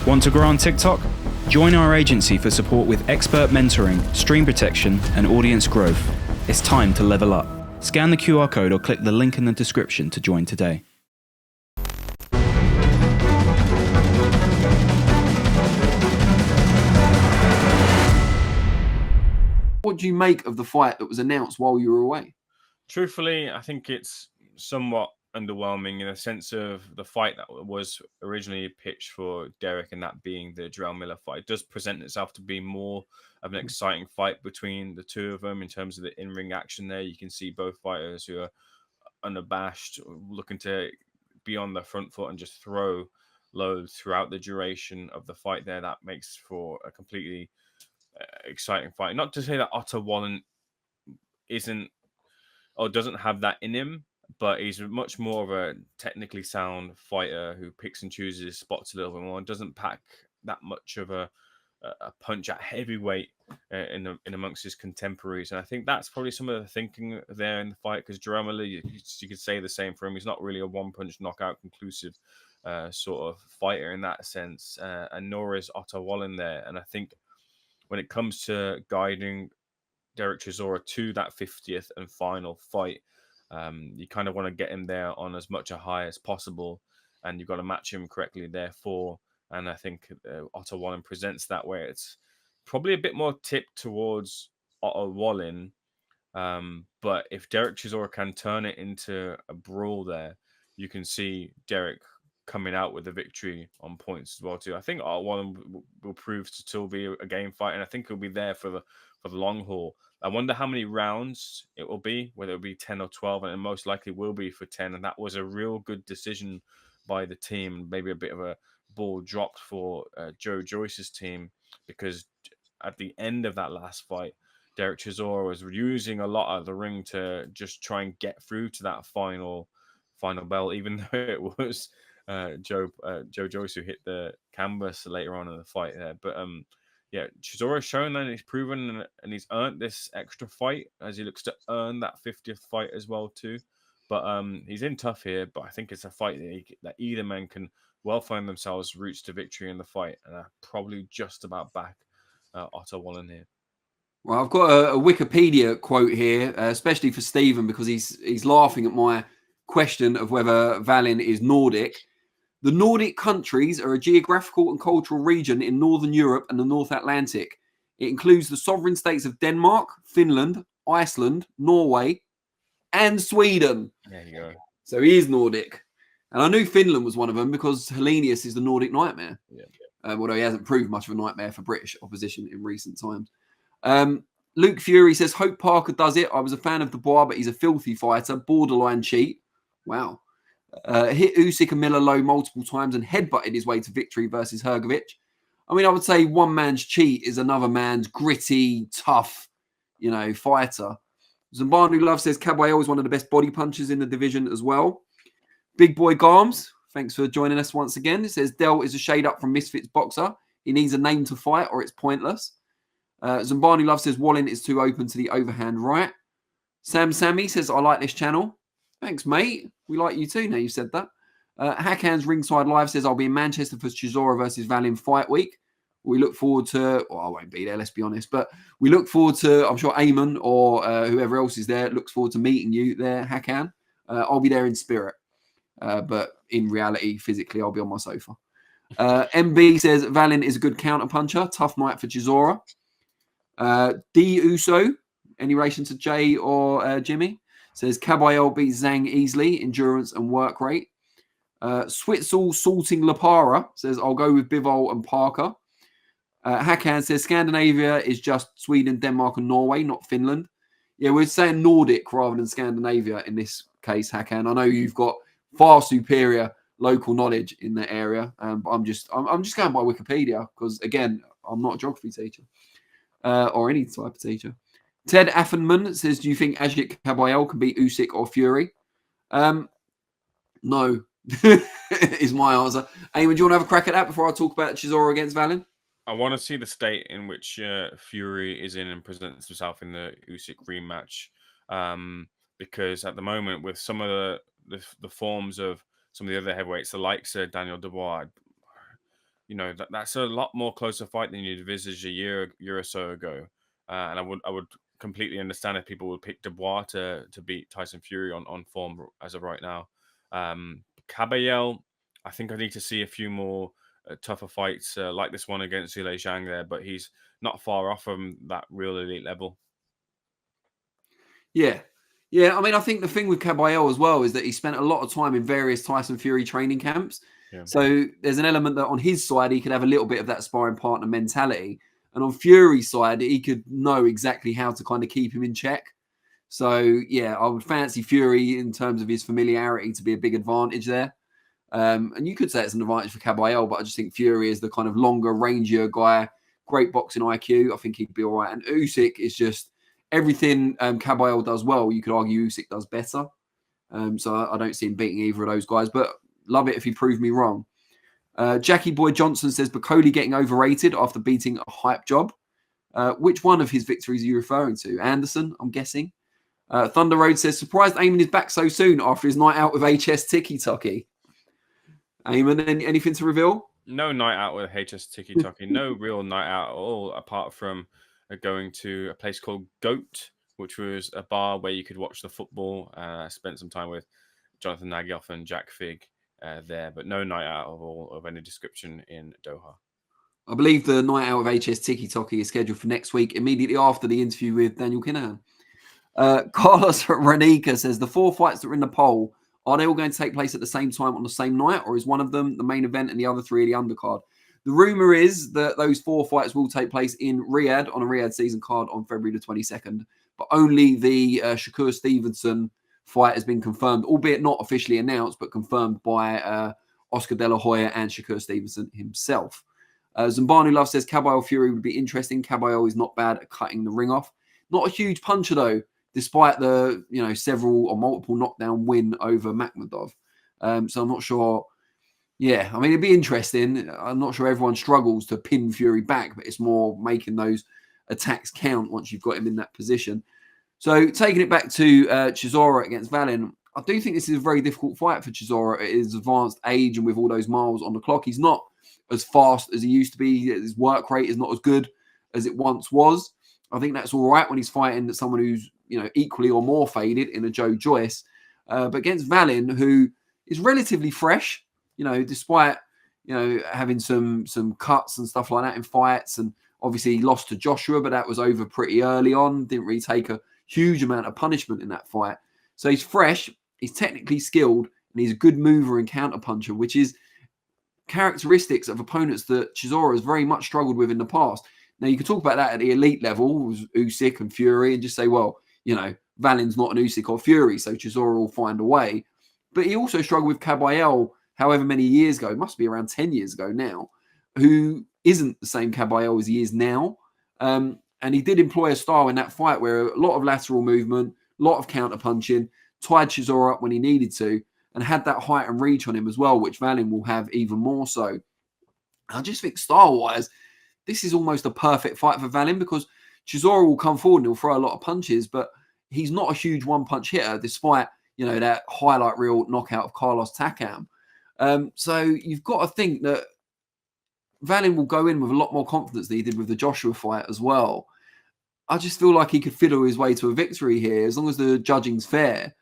Want to grow on TikTok? Join our agency for support with expert mentoring, stream protection, and audience growth. It's time to level up. Scan the QR code or click the link in the description to join today. What do you make of the fight that was announced while you were away? Truthfully, I think it's somewhat underwhelming in the sense of the fight that was originally pitched for Derek, and that being the Jarrell Miller fight. It does present itself to be more of an exciting fight between the two of them in terms of the in-ring action there. You can see both fighters who are unabashed, looking to be on the front foot and just throw loads throughout the duration of the fight there. That makes for a completely exciting fight. Not to say that Otto Wallin isn't or doesn't have that in him, but he's much more of a technically sound fighter who picks and chooses his spots a little bit more and doesn't pack that much of a punch at heavyweight in amongst his contemporaries. And I think that's probably some of the thinking there in the fight, because Jarrell Miller, you could say the same for him. He's not really a one-punch knockout conclusive sort of fighter in that sense, and nor is Otto Wallin there. And I think when it comes to guiding Derek Chisora to that 50th and final fight, you kind of want to get him there on as much a high as possible, and you've got to match him correctly, therefore. And I think Otto Wallin presents that way. It's probably a bit more tipped towards Otto Wallin, but if Derek Chisora can turn it into a brawl there, you can see Derek coming out with a victory on points as well too. I think Otto Wallin will prove to still be a game fight, and I think he'll be there for the long haul. I wonder how many rounds it will be, whether it'll be 10 or 12, and it most likely will be for 10. And that was a real good decision by the team. Maybe a bit of a ball dropped for Joe Joyce's team, because at the end of that last fight, Derek Chisora was using a lot of the ring to just try and get through to that final bell, even though it was Joe Joyce who hit the canvas later on in the fight there. But yeah, Chisora's shown that he's proven and he's earned this extra fight as he looks to earn that 50th fight as well too. But he's in tough here, but I think it's a fight that either man can well find themselves routes to victory in the fight, and I probably just about back Otto Wallin here. Well, I've got a Wikipedia quote here, especially for Stephen, because he's laughing at my question of whether Wallen is Nordic. The Nordic countries are a geographical and cultural region in Northern Europe and the North Atlantic. It includes the sovereign states of Denmark, Finland, Iceland, Norway, and Sweden. There you go. So he is Nordic. And I knew Finland was one of them because Hellenius is the Nordic nightmare. Yeah. Although he hasn't proved much of a nightmare for British opposition in recent times. Luke Fury says, hope Parker does it. I was a fan of Dubois, but he's a filthy fighter, borderline cheat. Wow. Hit Usyk and Miller low multiple times and headbutted his way to victory versus Hrgovic. I mean, I would say one man's cheat is another man's gritty, tough, fighter. Zambanu Love says Caballero is one of the best body punchers in the division as well. Big Boy Garms, thanks for joining us once again. It says Dell is a shade up from Misfits boxer. He needs a name to fight or it's pointless. Zambanu Love says Wallen is too open to the overhand right. Sam Sammy says, I like this channel. Thanks, mate. We like you too now you said that. Hackhands Ringside Live says, I'll be in Manchester for Chisora versus Wallen fight week. We look forward to, well, I won't be there, let's be honest, but we look forward to, I'm sure Ayman or whoever else is there looks forward to meeting you there, Hakan. I'll be there in spirit, but in reality, physically, I'll be on my sofa. MB says, Wallen is a good counter puncher. Tough night for Chisora. D Uso, any relation to Jay or Jimmy? Says Caballero beats Zhang easily, endurance and work rate. Switzel Salting Lapara says, I'll go with Bivol and Parker. Hakan says, Scandinavia is just Sweden, Denmark and Norway, not Finland. Yeah, we're saying Nordic rather than Scandinavia in this case, Hakan. I know you've got far superior local knowledge in the area, but I'm just going by Wikipedia because, again, I'm not a geography teacher or any type of teacher. Ted Affenman says, do you think Ajit Caballero can beat Usyk or Fury? No, is my answer. Ayman, do you want to have a crack at that before I talk about Chisora against Wallen? I want to see the state in which Fury is in and presents himself in the Usyk rematch, because at the moment, with some of the forms of some of the other heavyweights, the likes of Daniel Dubois, that's a lot more closer fight than you'd envisaged a year or so ago. And I would completely understand if people would pick Dubois to beat Tyson Fury on form as of right now. Caballel, I think I need to see a few more tougher fights like this one against Zhile Zhang there, but he's not far off from that real elite level. Yeah. Yeah, I mean, I think the thing with Caballel as well is that he spent a lot of time in various Tyson Fury training camps. Yeah. So there's an element that on his side, he could have a little bit of that sparring partner mentality. And on Fury's side, he could know exactly how to kind of keep him in check. So, yeah, I would fancy Fury in terms of his familiarity to be a big advantage there. And you could say it's an advantage for Caballel, but I just think Fury is the kind of longer, rangier guy, great boxing IQ. I think he'd be all right. And Usyk is just everything Caballel does well. You could argue Usyk does better. So I don't see him beating either of those guys, but love it if you prove me wrong. Jackie Boy Johnson says, Bacoli getting overrated after beating a hype job. Which one of his victories are you referring to? Anderson, I'm guessing. Thunder Road says, surprised Ayman is back so soon after his night out with HS Tiki Toki. Ayman, anything to reveal? No night out with HS Tiki Toki. No real night out at all, apart from going to a place called Goat, which was a bar where you could watch the football. I spent some time with Jonathan Nagyoff and Jack Fig there, but no night out of any description in Doha. I believe the night out of HS Tiki Toki is scheduled for next week, immediately after the interview with Daniel Kinahan. Carlos Ranika says, the 4 fights that are in the poll, are they all going to take place at the same time on the same night, or is one of them the main event and the other 3 the undercard? The rumor is that those 4 fights will take place in Riyadh on a Riyadh season card on February the 22nd, but only the Shakur Stevenson fight has been confirmed, albeit not officially announced, but confirmed by Oscar De La Hoya and Shakur Stevenson himself. Zambanu Love says Caballel Fury would be interesting. Caballel is not bad at cutting the ring off. Not a huge puncher though, despite the several or multiple knockdown win over Makhmudov. So I'm not sure. Yeah, I mean, it'd be interesting. I'm not sure everyone struggles to pin Fury back, but it's more making those attacks count once you've got him in that position. So taking it back to Chisora against Wallen, I do think this is a very difficult fight for Chisora at his advanced age and with all those miles on the clock. He's not as fast as he used to be. His work rate is not as good as it once was. I think that's all right when he's fighting someone who's equally or more faded in a Joe Joyce. But against Wallen, who is relatively fresh, despite having some cuts and stuff like that in fights, and obviously he lost to Joshua, but that was over pretty early on. Didn't really take a huge amount of punishment in that fight. So he's fresh, he's technically skilled, and he's a good mover and counterpuncher, which is characteristics of opponents that Chisora has very much struggled with in the past. Now, you can talk about that at the elite level with Usyk and Fury and just say, well, Wallen's not an Usyk or Fury, so Chisora will find a way. But he also struggled with Caballel however many years ago, must be around 10 years ago now, who isn't the same Caballel as he is now. And he did employ a style in that fight where a lot of lateral movement, a lot of counter-punching, tied Chisora up when he needed to, and had that height and reach on him as well, which Wallen will have even more so. I just think style-wise, this is almost a perfect fight for Wallen because Chisora will come forward and he'll throw a lot of punches, but he's not a huge one-punch hitter, despite that highlight reel knockout of Carlos Takam. So you've got to think that Wallen will go in with a lot more confidence than he did with the Joshua fight as well. I just feel like he could fiddle his way to a victory here as long as the judging's fair.